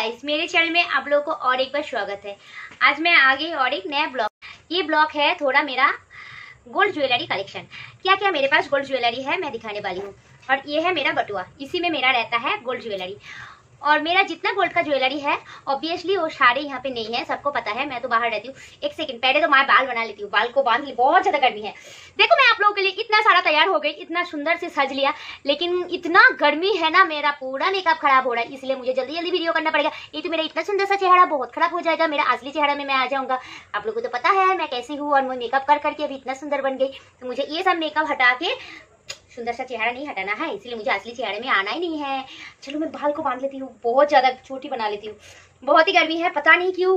Guys, मेरे channel में आप लोगों को और एक बार स्वागत है। आज मैं आ गई और एक नया ब्लॉग। ये ब्लॉग है थोड़ा मेरा गोल्ड ज्वेलरी कलेक्शन। क्या क्या मेरे पास गोल्ड ज्वेलरी है मैं दिखाने वाली हूँ। और ये है मेरा बटुआ, इसी में मेरा रहता है गोल्ड ज्वेलरी। और मेरा जितना गोल्ड का ज्वेलरी है ऑब्वियसली वो सारे यहाँ पे नहीं है, सबको पता है। मैं तो बाहर रहती हूँ। एक सेकंड, पहले तो मैं बाल बना लेती हूँ। बाल को बांध ली, बहुत ज्यादा गर्मी है। देखो मैं आप लोगों के लिए इतना सारा तैयार हो गई, इतना सुंदर से सज लिया, लेकिन इतना गर्मी है ना, मेरा पूरा मेकअप खराब हो रहा है। इसलिए मुझे जल्दी जल्दी वीडियो करना पड़ेगा। ये तो मेरा इतना सुंदर सा चेहरा बहुत खराब हो जाएगा। मेरा असली चेहरा में मैं आ जाऊंगा। आप लोगों को तो पता है मैं कैसी हूँ, और मैं मेकअप कर करके अभी इतना सुंदर बन गई। तो मुझे ये सब मेकअप हटा के सुंदर सा चेहरा नहीं हटाना है, इसलिए मुझे असली चेहरे में आना ही नहीं है। चलो मैं बाल को बांध लेती हूँ, बहुत ज्यादा छोटी बना लेती हूँ। बहुत ही गर्मी है, पता नहीं क्यों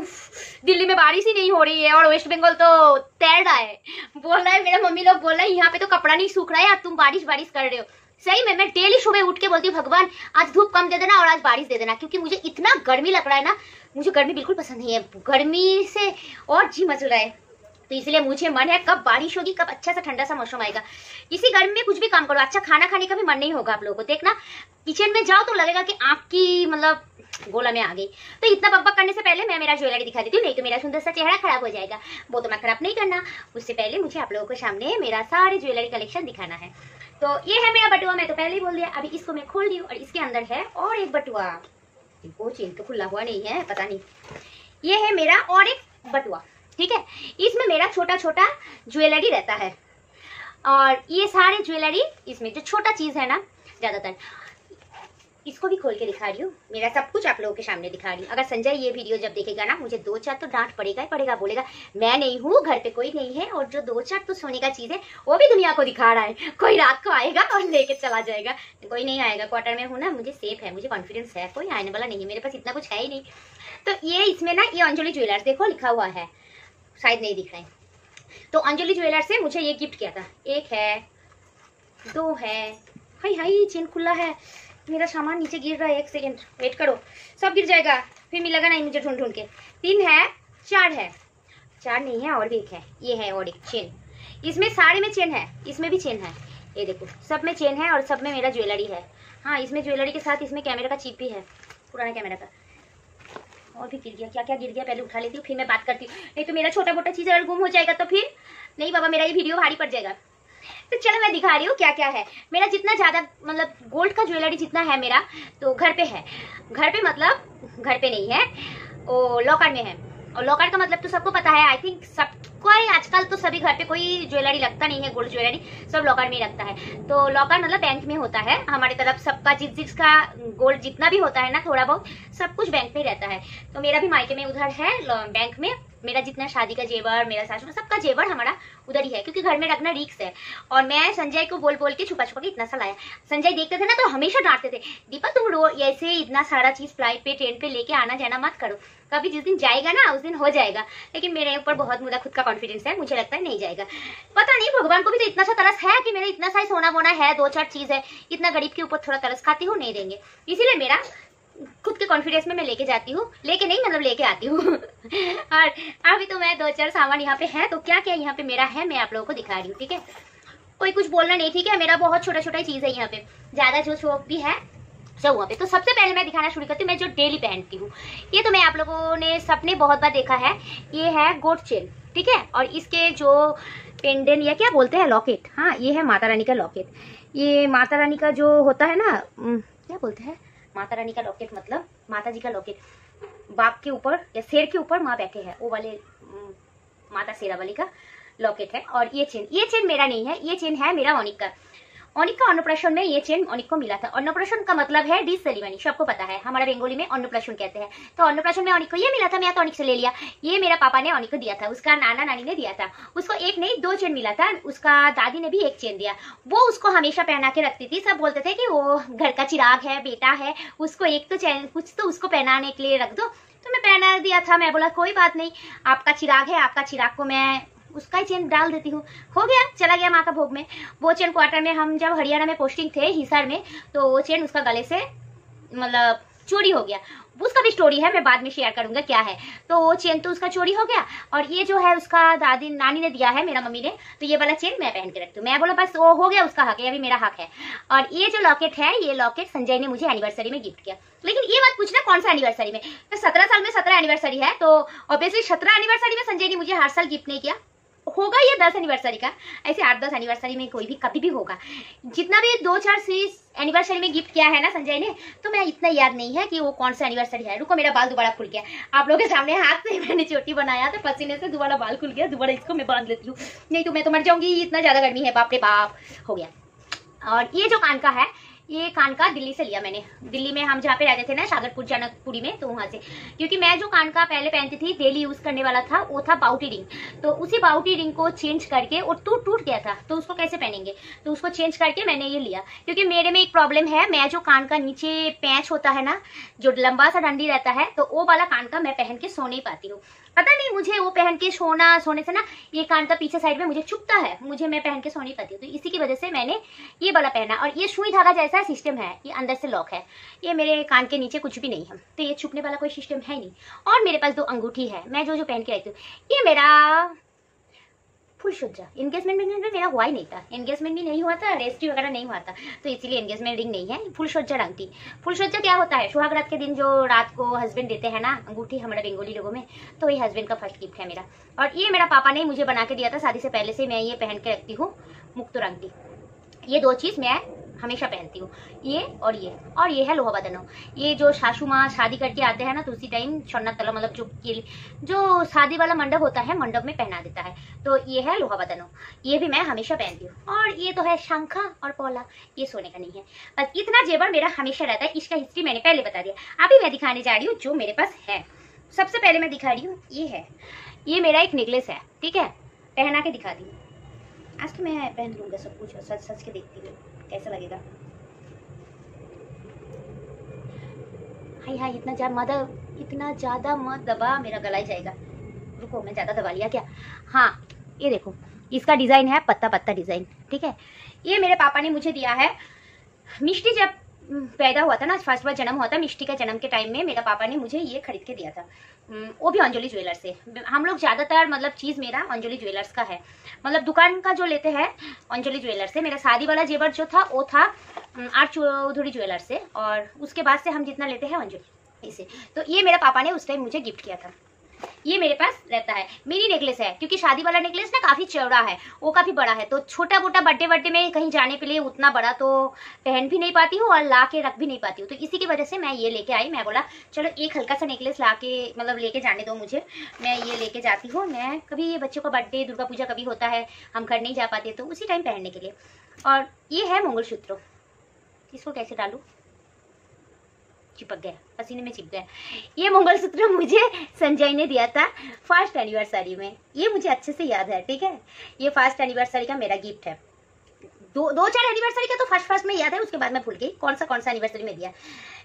दिल्ली में बारिश ही नहीं हो रही है और वेस्ट बंगाल तो तैर रहा है। बोल रहा है मेरा मम्मी लोग बोल रहा है यहाँ पे तो कपड़ा नहीं सूख रहा है, तुम बारिश बारिश कर रहे हो। सही में मैं डेली सुबह उठ के बोलती हूँ भगवान आज धूप कम दे देना और आज बारिश दे देना, क्योंकि मुझे इतना गर्मी लग रहा है ना। मुझे गर्मी बिल्कुल पसंद नहीं है, गर्मी से और जी मचल रहा है। तो इसलिए मुझे मन है कब बारिश होगी, कब अच्छा सा ठंडा सा मौसम आएगा। इसी गर्मी में कुछ भी काम करो, अच्छा खाना खाने का भी मन नहीं होगा आप लोगों को। देखना किचन में जाओ तो लगेगा कि आपकी मतलब गोला में आ गई। तो इतना बकबक करने से पहले मैं मेरा ज्वेलरी दिखा देती हूँ, नहीं तो मेरा सुंदर सा चेहरा खराब हो जाएगा। वो तो मैं खराब नहीं करना। उससे पहले मुझे आप लोगों के सामने मेरा सारे ज्वेलरी कलेक्शन दिखाना है। तो ये है मेरा बटुआ, मैं तो पहले ही बोल दिया। अभी इसको मैं खोल दी हूँ और इसके अंदर है और एक बटुआ। वो चेन तो खुला हुआ नहीं है, पता नहीं। ये है मेरा और एक बटुआ, ठीक है। इसमें मेरा छोटा छोटा ज्वेलरी रहता है। और ये सारे ज्वेलरी इसमें जो छोटा चीज है ना, ज्यादातर इसको भी खोल के दिखा रही हूँ। मेरा सब कुछ आप लोगों के सामने दिखा रही हूँ। अगर संजय ये वीडियो जब देखेगा ना, मुझे 2-4 तो डांट पड़ेगा ही पड़ेगा। बोलेगा मैं नहीं हूँ, घर पे कोई नहीं है, और जो 2-4 तो सोने का चीज है वो भी दुनिया को दिखा रहा है। कोई रात को आएगा और लेके चला जाएगा। कोई नहीं आएगा, क्वार्टर में हूँ ना, मुझे सेफ है, मुझे कॉन्फिडेंस है। कोई आने वाला नहीं है, मेरे पास इतना कुछ है ही नहीं। तो ये इसमें ना, ये अंजलि ज्वेलर्स देखो लिखा हुआ है, शायद नहीं दिख रहा है। तो अंजलि ज्वेलर्स से मुझे ये गिफ्ट किया था। 1 है, 2 है, हाय हाय चेन खुला है, मेरा सामान नीचे गिर रहा है। 1 सेकेंड वेट करो, सब गिर जाएगा, फिर मिलेगा नहीं मुझे ढूंढ ढूंढ के। 3 है, 4 है, 4 नहीं है और भी 1 है। ये है और एक चेन। इसमें सारे में चेन है, इसमें भी चेन है। ये देखो सब में चेन है और सब में मेरा ज्वेलरी है। हाँ, इसमें ज्वेलरी के साथ इसमें कैमरा का चिप भी है, पुराना कैमरा का। और भी गिर गया, क्या क्या गिर गया पहले उठा लेती हूँ, फिर मैं बात करती हूँ। नहीं तो मेरा छोटा मोटा चीज अगर गुम हो जाएगा तो फिर नहीं बाबा, मेरा ये वीडियो भारी पड़ जाएगा। तो चलो मैं दिखा रही हूँ क्या क्या है मेरा। जितना ज्यादा मतलब गोल्ड का ज्वेलरी जितना है मेरा, तो घर पे है। घर पे मतलब घर पे नहीं है, वो लॉकर में है। और लॉकर का मतलब तो सबको पता है, आई थिंक सबको। आजकल तो सभी घर पे कोई ज्वेलरी रखता नहीं है, गोल्ड ज्वेलरी सब लॉकर में रखता है। तो लॉकर मतलब बैंक में होता है हमारे तरफ। सबका जिसका गोल्ड जितना भी होता है ना, थोड़ा बहुत सब कुछ बैंक में रहता है। तो मेरा भी मायके में उधर है बैंक में। मेरा जितना शादी का जेवर, मेरा सासू सबका जेवर हमारा उधर ही है, क्योंकि घर में रखना रिस्क है। और मैं संजय को बोल बोल के छुपा छुपा के इतना सा लाया। संजय देखते थे ना तो हमेशा डांटते थे, दीपा तुम रोज ऐसे इतना सारा चीज फ्लाइट पे ट्रेन पे लेके आना जाना मत करो, कभी जिस दिन जाएगा ना उस दिन हो जाएगा। लेकिन मेरे ऊपर बहुत मुझे खुद का कॉन्फिडेंस है, मुझे लगता है नहीं जाएगा। पता नहीं भगवान को भी तो इतना सा तरस है कि मेरा इतना सा सोना वोना है, 2-4 चीज है। इतना गरीब के ऊपर थोड़ा तरस खाती हूँ, नहीं देंगे। इसीलिए मेरा खुद के कॉन्फिडेंस में मैं लेके जाती हूँ, लेके नहीं मतलब लेके आती हूँ। और अभी तो मैं 2-4 सामान यहाँ पे है। तो क्या क्या यहाँ पे मेरा है मैं आप लोगों को दिखा रही हूँ, ठीक है। कोई कुछ बोलना नहीं, ठीक है। मेरा बहुत छोटा छोटा चीज है यहाँ पे, ज्यादा जो शौक भी है सब वहाँ पे। तो सबसे पहले मैं दिखाना शुरू करती हूँ मैं जो डेली पहनती हूँ। ये तो मैं आप लोगों ने सबने बहुत बार देखा है। ये है गोल्ड चेन, ठीक है। और इसके जो पेंडेंट या क्या बोलते हैं, लॉकेट। हाँ, ये है माता रानी का लॉकेट। ये माता रानी का जो होता है ना, क्या बोलते हैं, माता रानी का लॉकेट मतलब माता जी का लॉकेट। बाप के ऊपर या शेर के ऊपर माँ बैठे हैं, वो वाले माता शेरा वाली का लॉकेट है। और ये चेन मेरा नहीं है, ये चेन है मेरा ऑनिक का। ऑनिक का अन्नप्राशन में ये चेन ऑनिक को मिला था। अन्नप्राशन का मतलब है डिश सेरेमनी, सबको पता है, हमारा बंगाली में अन्नप्राशन कहते हैं। तो अन्नप्राशन में ऑनिक को ये मिला था, मैं तो ऑनिक से ले लिया। ये मेरा पापा ने ऑनिक को दिया था, उसका नाना नानी ने दिया था। उसको 1 नहीं 2 चेन मिला था, उसका दादी ने भी 1 चेन दिया। वो उसको हमेशा पहना के रखती थी। सब बोलते थे कि वो घर का चिराग है, बेटा है, उसको एक तो चेन कुछ तो उसको पहनाने के लिए रख दो। तो मैं पहना दिया था। मैं बोला कोई बात नहीं, आपका चिराग है, आपका चिराग को मैं उसका ही चेन डाल देती हूँ। हो गया, चला गया माँ का भोग में। वो चेन क्वार्टर में हम जब हरियाणा में पोस्टिंग थे हिसार में, तो वो चेन उसका गले से मतलब चोरी हो गया। उसका भी स्टोरी है, मैं बाद में शेयर करूंगा क्या है। तो वो चेन तो उसका चोरी हो गया, और ये जो है उसका दादी नानी ने दिया है, मेरा मम्मी ने, तो ये वाला चेन मैं पहन के रखती हूँ। मैं बोला बस वो हो गया, उसका हक है, अभी मेरा हक है। और ये जो लॉकेट है, ये लॉकेट संजय ने मुझे एनिवर्सरी में गिफ्ट किया। लेकिन ये मत पूछना कौन सा एनिवर्सरी में, तो 17 साल में 17 एनिवर्सरी है, तो ऑब्वियसली 17 एनिवर्सरी में संजय ने मुझे हर साल गिफ्ट नहीं किया होगा, ये 10 एनिवर्सरी का, ऐसे 8-10 एनिवर्सरी में कोई भी कभी भी होगा। जितना भी 2-4 सीरीज एनिवर्सरी में गिफ्ट किया है ना संजय ने, तो मैं इतना याद नहीं है कि वो कौन सा एनिवर्सरी है। रुको, मेरा बाल दोबारा खुल गया, आप लोगों के सामने हाथ से मैंने चोटी बनाया तो पसीने से दोबारा बाल खुल गया। दोबारा इसको मैं बांध लेती हूँ, नहीं तो मैं तो मर जाऊंगी, इतना ज्यादा गर्मी है, बाप रे बाप हो गया। और ये जो कान का है, ये कान का दिल्ली से लिया मैंने। दिल्ली में हम जहाँ पे रहते थे ना, सागरपुर जनकपुरी में, तो वहां से, क्योंकि मैं जो कान का पहले पहनती थी, डेली यूज करने वाला था, वो था बाउटी रिंग। तो उसी बाउटी रिंग को चेंज करके, और टूट गया था, तो उसको कैसे पहनेंगे, तो उसको चेंज करके मैंने ये लिया। क्योंकि मेरे में एक प्रॉब्लम है, मैं जो कान का नीचे पैच होता है ना, जो लंबा सा डंडी रहता है, तो वो वाला कान का मैं पहन के सो नहीं पाती हूँ। पता नहीं मुझे वो पहन के सोने से ना, ये कान का पीछे साइड में मुझे चुभता है, मैं पहन के सो नहीं पाती हूँ। तो इसी की वजह से मैंने ये वाला पहना। और ये सुई धागा जैसा सिस्टम है, ये अंदर से लॉक है, ये मेरे कान के नीचे कुछ भी नहीं है, तो ये छुपने वाला कोई सिस्टम है नहीं। और मेरे पास 2 अंगूठी है, मैं जो पहन के रहती हूँ। ये मेरा फुल सज्जा, एंगेजमेंट रिंग मेरा हुआ ही नहीं था, एंगेजमेंट भी नहीं हुआ था, रजिस्ट्री वगैरह नहीं हुआ था, तो इसीलिए एंगेजमेंट रिंग नहीं है, फुल सज्जा रंग थी। फुल सज्जा क्या होता है, सुहाग रात के दिन जो रात को हस्बैंड देते हैं ना अंगूठी, हमारे बंगाली लोगों में, तो वही हस्बैंड का फर्स्ट गिफ्ट है मेरा। और ये मेरा पापा ने मुझे बना के दिया था शादी से पहले से, मैं ये पहन के रखती हूँ, मुक्तो रंग। ये 2 चीज मैं हमेशा पहनती हूँ, ये और ये है लोहा बदनो। ये जो सासू माँ शादी करके आते हैं ना, तो उसी टाइम छन्ना तला, मतलब जो शादी वाला मंडप होता है, मंडप में पहना देता है, तो ये है लोहा बदनो। ये भी मैं हमेशा पहनती हूँ। और ये तो है शंखा और पोला, ये सोने का नहीं है, बस इतना जेवर मेरा हमेशा रहता है। इसका हिस्ट्री मैंने पहले बता दिया, अभी मैं दिखाने जा रही हूँ जो मेरे पास है। सबसे पहले मैं दिखा रही हूँ, ये मेरा एक नेकलेस है, ठीक है, पहना के दिखा दी। आज तो मैं पहन लूंगा सब कुछ, सच सच के देखती हूँ कैसा लगेगा। हाय इतना ज्यादा मत दबा, मेरा गला ही जाएगा। रुको, मैं ज्यादा दबा लिया क्या। हाँ, ये देखो, इसका डिजाइन है पत्ता पत्ता डिजाइन, ठीक है। ये मेरे पापा ने मुझे दिया है। मिष्टी जब पैदा हुआ था ना, फर्स्ट बार जन्म हुआ था, मिष्टी का जन्म के टाइम में मेरा पापा ने मुझे ये खरीद के दिया था, वो भी अंजलि ज्वेलर्स से। हम लोग ज्यादातर मतलब चीज मेरा अंजलि ज्वेलर्स का है, मतलब दुकान का जो लेते हैं अंजलि ज्वेलर्स से। मेरा शादी वाला जेवर जो था वो था आर चौधरी ज्वेलर्स से, और उसके बाद से हम जितना लेते हैं अंजलि से। तो ये मेरा पापा ने उस टाइम मुझे गिफ्ट किया था, ये मेरे पास रहता है। मेरी नेकलेस है, क्योंकि शादी वाला नेकलेस ना काफी चौड़ा है, वो काफी बड़ा है, तो छोटा मोटा बर्थडे में कहीं जाने के लिए उतना बड़ा तो पहन भी नहीं पाती हूँ और ला के रख भी नहीं पाती हूँ। तो इसी की वजह से मैं ये लेके आई। मैं बोला चलो एक हल्का सा नेकलेस ला के मतलब लेके जाने दो मुझे, मैं ये लेके जाती हूँ। मैं कभी ये बच्चों का बर्थडे, दुर्गा पूजा कभी होता है, हम घर नहीं जा पाते, तो उसी टाइम पहनने के लिए। और ये है मंगलसूत्र, इसको कैसे डालूं, चिपक गया, पसीने में चिपक गया। ये मंगलसूत्र मुझे संजय ने दिया था फर्स्ट एनिवर्सरी में, ये मुझे अच्छे से याद है, ठीक है। ये फर्स्ट एनिवर्सरी का मेरा गिफ्ट है। 2-4 एनिवर्सरी का तो फर्स्ट में याद है, उसके बाद मैं भूल गई कौन सा एनिवर्सरी में दिया।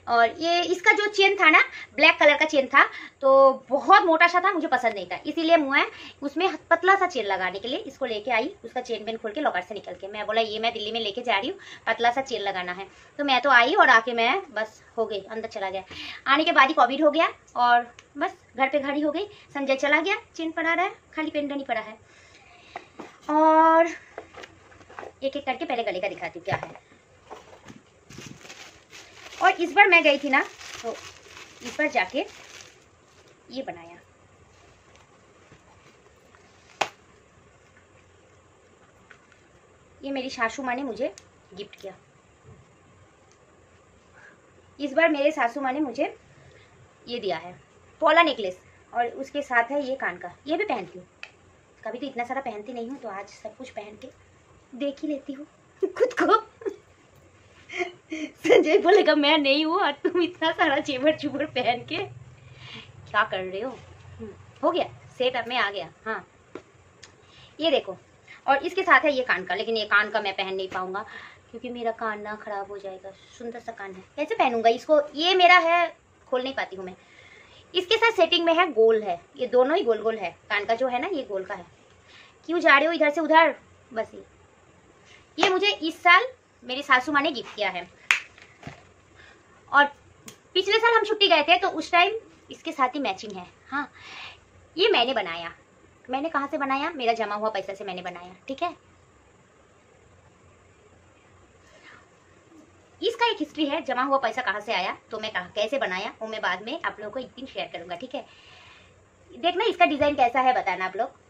और ये इसका जो चेन था ना, ब्लैक कलर का चेन था, तो बहुत मोटा सा था, मुझे पसंद नहीं था, इसीलिए मैं उसमें पतला सा चेन लगाने के लिए इसको लेके आई। उसका चेन पेन खोल के लॉकर से निकल के मैं बोला ये मैं दिल्ली में लेके जा रही हूँ, पतला सा चेन लगाना है। तो मैं तो आई और आके मैं बस हो गई, अंदर चला गया। आने के बाद ही कोविड हो गया और बस घर पे घड़ी हो गई। संजय चला गया, चेन पड़ा रहा है, खाली पेंडा नहीं पड़ा है। और एक एक करके पहले गले का दिखाती हूँ क्या है। और इस बार मैं गई थी ना, तो इस बार जाके ये बनाया। ये मेरी सासू माँ ने मुझे गिफ्ट किया। इस बार मेरे सासू माँ ने मुझे ये दिया है पोला नेकलेस, और उसके साथ है ये कान का। ये भी पहनती हूँ, कभी तो इतना सारा पहनती नहीं हूँ, तो आज सब कुछ पहन के देख ही लेती हूँ खुद को। संजय बोलेगा मैं नहीं हूँ और तुम इतना सारा जेवर चुबर पहन के क्या कर रहे हो। हो गया सेट, अब मैं आ गया। हाँ ये देखो, और इसके साथ है ये कान का, लेकिन ये कान का मैं पहन नहीं पाऊंगा क्योंकि मेरा कान ना खराब हो जाएगा। सुंदर सा कान है, कैसे पहनूंगा इसको, ये मेरा है, खोल नहीं पाती हूँ मैं। इसके साथ सेटिंग में है गोल है, ये दोनों ही गोल गोल है। कान का जो है ना ये गोल का है। क्यों जा रहे हो इधर से उधर, बस ये मुझे इस साल मेरी सासू माँ ने गिफ्ट किया है। और पिछले साल हम छुट्टी गए थे तो उस टाइम इसके साथ ही मैचिंग है। हाँ, ये मैंने बनाया। मैंने कहाँ से बनाया? मेरा जमा हुआ पैसा से मैंने बनाया, ठीक है। इसका एक हिस्ट्री है, जमा हुआ पैसा कहाँ से आया, तो मैं कैसे बनाया वो मैं बाद में आप लोगों को एक दिन शेयर करूंगा, ठीक है। देखना इसका डिजाइन कैसा है, बताना आप लोग।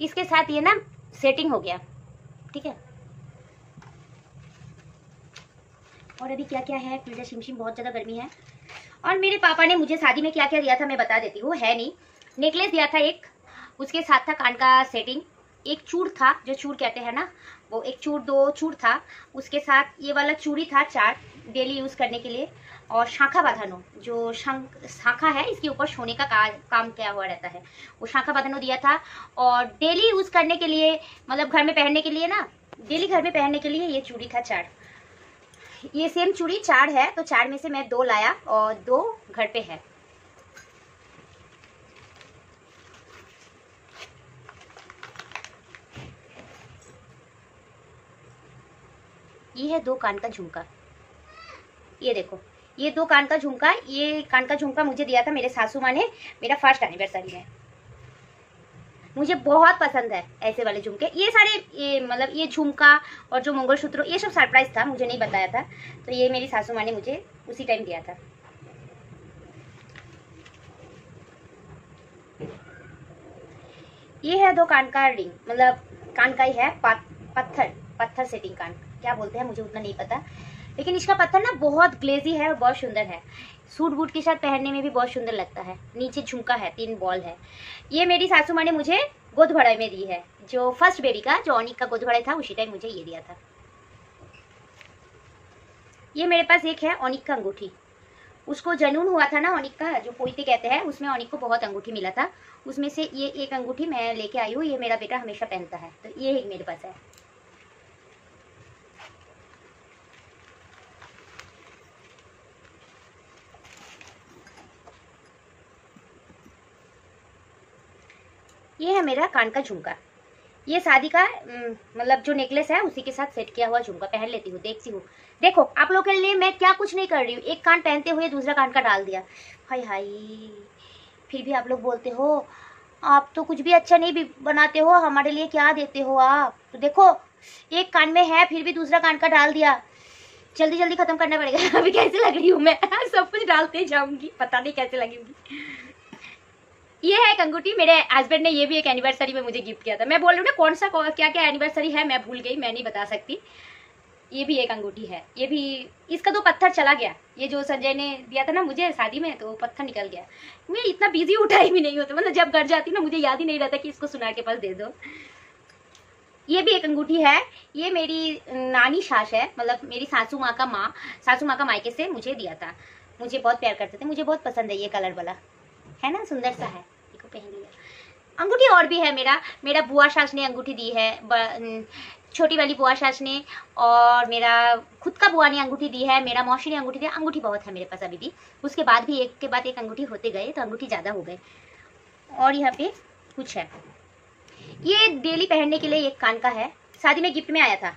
इसके साथ ये ना सेटिंग हो गया, ठीक है। और अभी क्या क्या है, फिर शिमशिम बहुत ज्यादा गर्मी है। और मेरे पापा ने मुझे शादी में क्या क्या दिया था मैं बता देती हूँ, है नहीं। नेकलेस दिया था एक, उसके साथ था कान का सेटिंग, एक चूड़ था, जो चूड़ कहते हैं ना वो, एक चूड़, 2 चूड़ था। उसके साथ ये वाला चूड़ी था 4 डेली यूज करने के लिए। और शाखा बांधनो, जो शाखा है इसके ऊपर सोने का काम किया हुआ रहता है, वो शाखा बांधनो दिया था। और डेली यूज करने के लिए, मतलब घर में पहनने के लिए ना, डेली घर में पहनने के लिए ये चूड़ी था 4। ये सेम चूड़ी 4 है, तो 4 में से मैं 2 लाया और 2 घर पे है। ये है 2 कान का झुमका, ये देखो, ये 2 कान का झुमका। ये कान का झुमका मुझे दिया था मेरे सासू माँ ने, मेरा फर्स्ट एनिवर्सरी में। मुझे बहुत पसंद है ऐसे वाले झुमके। ये सारे ये मतलब ये झुमका और जो मंगलसूत्र, ये सब सरप्राइज था, मुझे नहीं बताया था। तो ये मेरी सासू माँ ने मुझे उसी टाइम दिया था। ये है 2 कान का रिंग, मतलब कान का ही है, पत्थर सेटिंग कान क्या बोलते हैं मुझे उतना नहीं पता, लेकिन इसका पत्थर ना बहुत ग्लेजी है और बहुत सुंदर है। सूट बूट के साथ पहनने में भी बहुत सुंदर लगता है। नीचे झुमका है, 3 बॉल है। ये मेरी सासू माँ ने मुझे गोद भराई में दी है, जो फर्स्ट बेबी का, जो अनिक का गोद भराई था उसी टाइम मुझे ये दिया था। ये मेरे पास एक है अनिक का अंगूठी, उसको जनून हुआ था ना अनिक का, जो पोईते कहते हैं, उसमें अनिक को बहुत अंगूठी मिला था। उसमें से ये एक अंगूठी मैं लेके आई हूँ, ये मेरा बेटा हमेशा पहनता है, तो ये एक मेरे पास है। ये है मेरा कान का झुमका। ये शादी का मतलब जो नेकलेस है उसी के साथ सेट किया हुआ झुमका, पहन लेती हूँ, देखती हूँ। देखो आप लोगों के लिए मैं क्या कुछ नहीं कर रही हूँ, एक कान पहनते हुए दूसरा कान का डाल दिया। हाय हाय, फिर भी आप लोग बोलते हो आप तो कुछ भी अच्छा नहीं भी बनाते हो, हमारे लिए क्या देते हो आप। तो देखो एक कान में है फिर भी दूसरा कान का डाल दिया, जल्दी जल्दी खत्म करना पड़ेगा। अभी कैसे लग रही हूँ मैं, सब कुछ डालते जाऊंगी, पता नहीं कैसे लगेगी। ये है एक अंगूठी, मेरे हस्बैंड ने ये भी एक एनिवर्सरी में मुझे गिफ्ट किया था। मैं बोल रही हूँ ना कौन सा क्या क्या एनिवर्सरी है मैं भूल गई, मैं नहीं बता सकती। ये भी एक अंगूठी है, ये भी, इसका 2 पत्थर चला गया। ये जो संजय ने दिया था ना मुझे शादी में, तो पत्थर निकल गया। मैं इतना बिजी उठाई भी नहीं होता, मतलब जब घर जाती ना मुझे याद ही नहीं रहता कि इसको सुनार के पास दे दो। ये भी एक अंगूठी है, ये मेरी नानी सास है, मतलब मेरी सासू माँ का मायके से मुझे दिया था। मुझे बहुत प्यार करते थे, मुझे बहुत पसंद है ये कलर वाला, है ना, सुंदर सा है, देखो पहन लिया। अंगूठी और भी है, मेरा बुआ सास ने अंगूठी दी है, छोटी वाली बुआ सास ने, और मेरा खुद का बुआ ने अंगूठी दी है, मेरा मौसी ने अंगूठी दी। अंगूठी बहुत है मेरे पास अभी भी, उसके बाद भी एक के बाद एक अंगूठी होते गए, तो अंगूठी ज्यादा हो गए। और यहाँ पे कुछ है, ये डेली पहनने के लिए एक कान का है, शादी में गिफ्ट में आया था।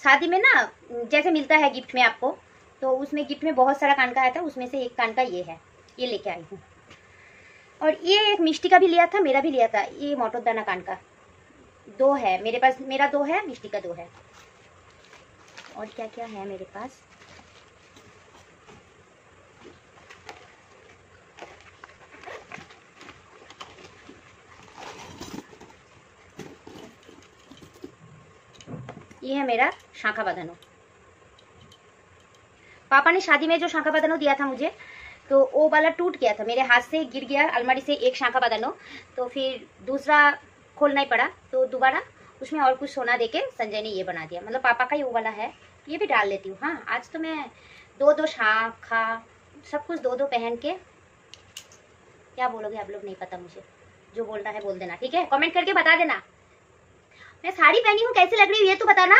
शादी में ना जैसे मिलता है गिफ्ट में आपको, तो उसमें गिफ्ट में बहुत सारा कान का आया था, उसमें से एक कान का ये है, ये लेके आई हूँ। और ये एक मिष्टी का भी लिया था, मेरा भी लिया था, ये मोटोदाना कान का 2 है मेरे पास, मेरा 2 है, मिष्टी का 2 है। और क्या क्या है मेरे पास, ये है मेरा शाखा बांधनो। पापा ने शादी में जो शाखा बांधनो दिया था मुझे, तो वो वाला टूट गया था, मेरे हाथ से गिर गया अलमारी से एक शाखा बांधनो, तो फिर दूसरा खोलना ही पड़ा, तो दोबारा उसमें और कुछ सोना देके संजय ने ये बना दिया। मतलब पापा का ही वो वाला है, ये भी डाल लेती हूँ। हाँ, आज तो मैं 2-2 शाखा सब कुछ 2-2 पहन के, क्या बोलोगे आप लोग नहीं पता मुझे, जो बोलना है बोल देना, ठीक है, कमेंट करके बता देना। मैं साड़ी पहनी हूँ, कैसी लग रही हूँ ये तो बताना।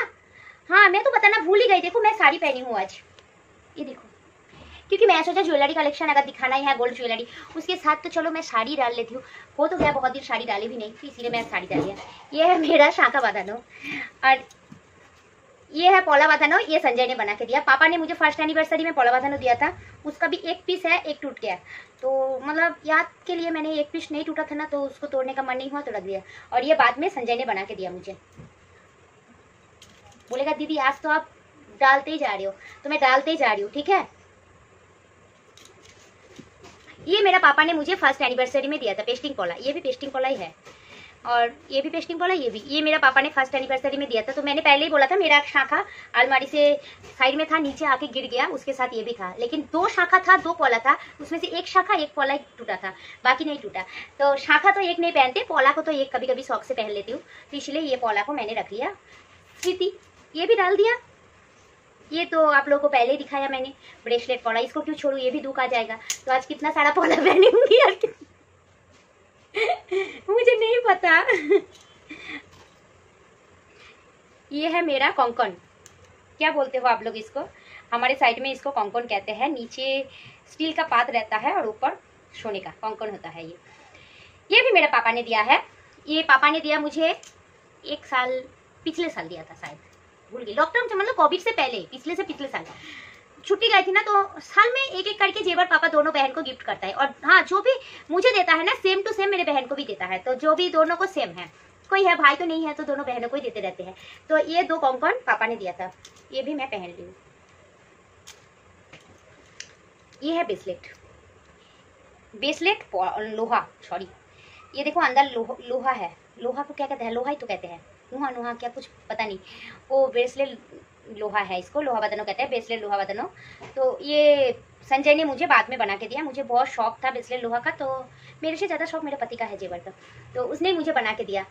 हाँ, मैं तो बताना भूल ही गई, देखो मैं साड़ी पहनी हूँ आज, ये देखो, क्योंकि मैं सोचा ज्वेलरी कलेक्शन अगर दिखाना ही है गोल्ड ज्वेलरी उसके साथ तो चलो मैं साड़ी डाल लेती हूँ। हो तो गया बहुत दिन साड़ी डाली भी नहीं थी, इसीलिए मैं साड़ी डाल दिया। ये है मेरा शाखा बांधनो और ये है पौला बांधनो, ये संजय ने बना के दिया। पापा ने मुझे फर्स्ट एनिवर्सरी में पौला बांधनो दिया था, उसका भी एक पीस है, एक टूट गया। तो मतलब याद के लिए मैंने एक पीस नहीं टूटा था ना, तो उसको तोड़ने का मन नहीं हुआ तो रख दिया। और ये बाद में संजय ने बना के दिया मुझे। बोलेगा दीदी आज तो आप डालते ही जा रही हो, तो मैं डालते ही जा रही हूँ, ठीक है। ये मेरा पापा ने मुझे फर्स्ट एनिवर्सरी में दिया था पेस्टिंग पौला, ये भी पेस्टिंग पौला ही है और ये भी पेस्टिंग पौला, ये मेरा पापा ने फर्स्ट एनिवर्सरी में दिया था। तो मैंने पहले ही बोला था मेरा शाखा अलमारी से साइड में था, नीचे आके गिर गया, उसके साथ ये भी था। लेकिन 2 शाखा था, 2 पौला था, उसमें से एक शाखा एक पौला टूटा था, बाकी नहीं टूटा। तो शाखा तो एक नहीं पहनते, पौला को तो एक कभी कभी शौक से पहन लेती हूँ, तो इसलिए ये पौला को मैंने रख लिया। स्वीटी ये भी डाल दिया। ये तो आप लोगों को पहले ही दिखाया मैंने, ब्रेसलेट पौला, इसको क्यों छोड़ू, ये भी दुख आ जाएगा। तो आज कितना सारा पौला पहनूंगी यार मुझे नहीं पता। ये है मेरा कोंकण, क्या बोलते हो आप लोग इसको, हमारे साइड में इसको कोंकण कहते हैं। नीचे स्टील का पात रहता है और ऊपर सोने का कोंकण होता है। ये भी मेरे पापा ने दिया है। ये पापा ने दिया मुझे 1 साल, पिछले साल दिया था शायद, भूल गई, लॉकडाउन से मतलब कोविड से पहले, पिछले साल छुट्टी गई थी ना, तो साल में एक एक करके जेवर पापा दोनों बहन को गिफ्ट करता है। और हाँ, जो भी मुझे देता है ना सेम टू सेम मेरे बहन को भी देता है, तो जो भी दोनों को सेम है, कोई है भाई तो नहीं है, तो दोनों बहनों को ही देते रहते हैं। तो ये 2 कोंकण पापा ने दिया था, ये भी मैं पहन ली हूँ। ये है ब्रेसलेट लोहा, सॉरी, ये देखो अंदर लोहा है, लोहा को क्या कहते हैं, लोहा ही तो कहते हैं, नुहा क्या कुछ पता नहीं, वो ब्रेसलेट लोहा है, इसको लोहा बदनो कहते हैं, ब्रेसलेट लोहा बदनो। तो ये संजय ने मुझे बाद में बना के दिया, मुझे बहुत शौक था ब्रेसलेट लोहा का, तो मेरे से ज़्यादा शौक मेरे पति का है जेवर का, तो उसने मुझे बना के दिया।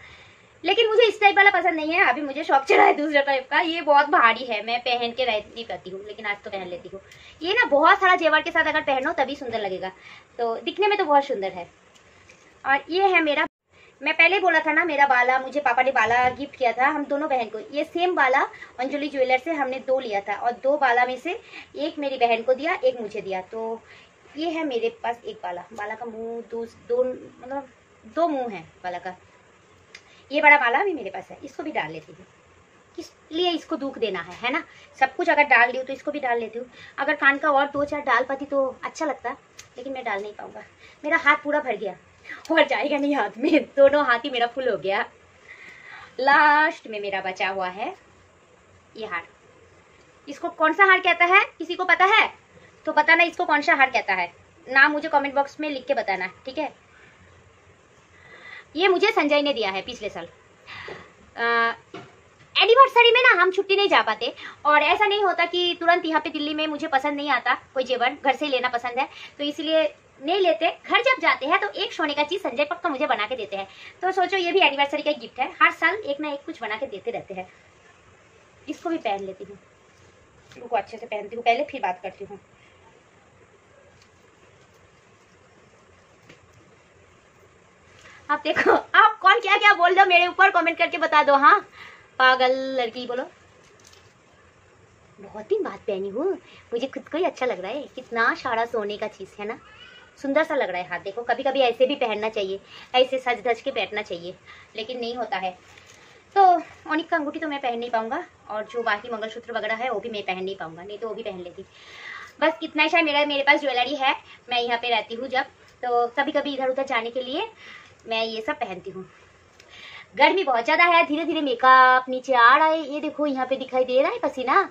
लेकिन मुझे इस टाइप वाला पसंद नहीं है, अभी मुझे शौक चढ़ा है दूसरा टाइप का। ये बहुत भारी है, मैं पहन के नहीं पाती हूँ, लेकिन आज तो पहन लेती हूँ। ये ना बहुत सारा जेवर के साथ अगर पहनो तभी सुंदर लगेगा, तो दिखने में तो बहुत सुंदर है। और ये है मेरा, मैं पहले बोला था ना मेरा बाला, मुझे पापा ने बाला गिफ्ट किया था हम दोनों बहन को। ये सेम बाला अंजलि ज्वेलर से हमने 2 लिया था, और 2 बाला में से एक मेरी बहन को दिया, एक मुझे दिया। तो ये है मेरे पास एक बाला का मुंह, दो मतलब 2 मुंह है बाला का। ये बड़ा बाला भी मेरे पास है, इसको भी डाल लेती हूँ, किस लिए इसको दुख देना है ना। सब कुछ अगर डाल ली हूँ तो इसको भी डाल लेती हूँ। अगर कान का और 2-4 डाल पाती तो अच्छा लगता, लेकिन मैं डाल नहीं पाऊंगा, मेरा हाथ पूरा भर गया और जाएगा नहीं हाथ में, दोनों हाथ ही मेरा फुल हो गया। लास्ट में मेरा बचा हुआ है ये हार, इसको कौन सा हार कहता है, किसी को पता है तो बताना इसको कौन सा हार कहता है, नाम मुझे कमेंट बॉक्स में लिख के बताना, ठीक है। ये मुझे संजय ने दिया है पिछले साल। एनिवर्सरी में ना हम छुट्टी नहीं जा पाते, और ऐसा नहीं होता कि तुरंत यहाँ पे दिल्ली में मुझे पसंद नहीं आता कोई जेवर, घर से लेना पसंद है, तो इसलिए नहीं लेते। घर जब जाते हैं तो एक सोने का चीज संजय पक्का मुझे बना के देते हैं। तो सोचो ये भी एनिवर्सरी का गिफ्ट है, हर साल एक ना एक कुछ बना के देते रहते हैं। इसको भी पहन लेती हूँ, रुको अच्छे से पहनती हूँ पहले, फिर बात करती हूँ। आप देखो, आप कौन क्या क्या बोल दो मेरे ऊपर, कमेंट करके बता दो। हाँ पागल लड़की बोलो, बहुत दिन बाद पहनी हूँ, मुझे खुद को ही अच्छा लग रहा है। कितना सारा सोने का चीज है ना, सुंदर सा लग रहा है हाथ। देखो कभी कभी ऐसे भी पहनना चाहिए, ऐसे सज धज के बैठना चाहिए, लेकिन नहीं होता है। तो ओनिक का अंगूठी तो मैं पहन नहीं पाऊंगा, और जो बाकी मंगलसूत्र वगैरह है वो भी मैं पहन नहीं पाऊंगा, नहीं तो वो भी पहन लेती। बस इतना ही मेरे पास ज्वेलरी है। मैं यहाँ पे रहती हूँ जब, तो कभी कभी इधर उधर जाने के लिए मैं ये सब पहनती हूँ। गर्मी बहुत ज्यादा है, धीरे धीरे मेकअप नीचे आ रहा है। ये देखो यहाँ पे दिखाई दे रहा है पसीना,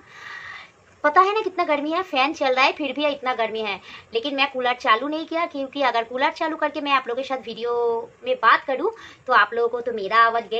पता है ना कितना गर्मी है, फैन चल रहा है फिर भी इतना गर्मी है। लेकिन मैं कूलर चालू नहीं किया, क्योंकि अगर कूलर चालू करके मैं आप लोगों के साथ वीडियो में बात करूं तो आप लोगों को तो मेरा आवाज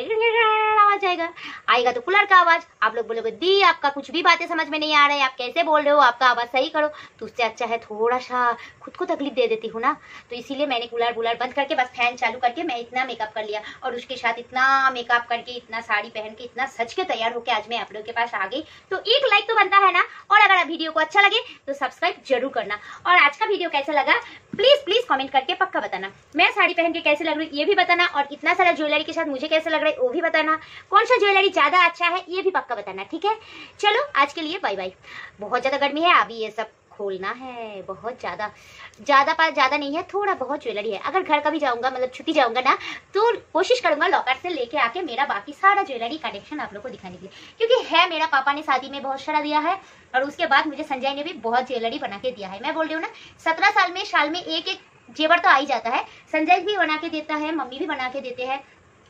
आवाज आएगा तो कूलर का आवाज। आप लोग बोलोगे दी आपका कुछ भी बातें समझ में नहीं आ रहा है, आप कैसे बोल रहे हो, आपका आवाज सही करो। तो उससे अच्छा है थोड़ा सा खुद को तकलीफ दे देती हूँ ना, तो इसीलिए मैंने कूलर वूलर बंद करके बस फैन चालू करके मैं इतना मेकअप कर लिया, और उसके साथ इतना मेकअप करके, इतना साड़ी पहन के, इतना सज के तैयार होकर आज मैं आप लोगों के पास आ गई। तो एक लाइक तो बनता है ना, और अगर आप वीडियो को अच्छा लगे तो सब्सक्राइब जरूर करना। और आज का वीडियो कैसा लगा प्लीज कमेंट करके पक्का बताना। मैं साड़ी पहन के कैसे लग रही ये भी बताना, और इतना सारा ज्वेलरी के साथ मुझे कैसे लग रहा है वो भी बताना। कौन सा ज्वेलरी ज्यादा अच्छा है ये भी पक्का बताना, ठीक है। चलो आज के लिए बाय बाय। बहुत ज्यादा गर्मी है, अभी ये सब खोलना है। बहुत ज्यादा नहीं है, थोड़ा बहुत ज्वेलरी है। अगर घर कभी जाऊंगा, मतलब छुट्टी जाऊंगा ना, तो कोशिश करूंगा लॉकर से लेके आके मेरा बाकी सारा ज्वेलरी कलेक्शन आप लोग को दिखाने के लिए, क्योंकि है मेरा पापा ने शादी में बहुत सारा दिया है और उसके बाद मुझे संजय ने भी बहुत ज्वेलरी बना के दिया है। मैं बोल रही हूँ ना, 17 साल में एक जेवर तो आ ही जाता है। संजय भी बना के देता है, मम्मी भी बना के देते हैं,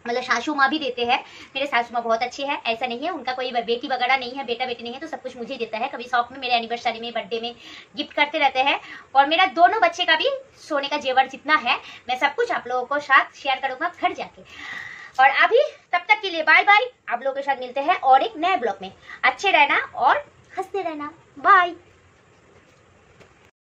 मतलब सासू माँ भी देते हैं। मेरे सासू माँ बहुत अच्छे हैं, ऐसा नहीं है उनका कोई बेटी वगैरह नहीं है, बेटा बेटी नहीं है, तो सब कुछ मुझे देता है। कभी शौक में, मेरे एनिवर्सरी में, बर्थडे में गिफ्ट करते रहते हैं। और मेरा दोनों बच्चे का भी सोने का जेवर जितना है, मैं सब कुछ आप लोगों को साथ शेयर करूंगा घर जाके। और अभी तब तक के लिए बाय बाय। आप लोगों के साथ मिलते हैं और एक नए ब्लॉग में। अच्छे रहना और हंसते रहना। बाय।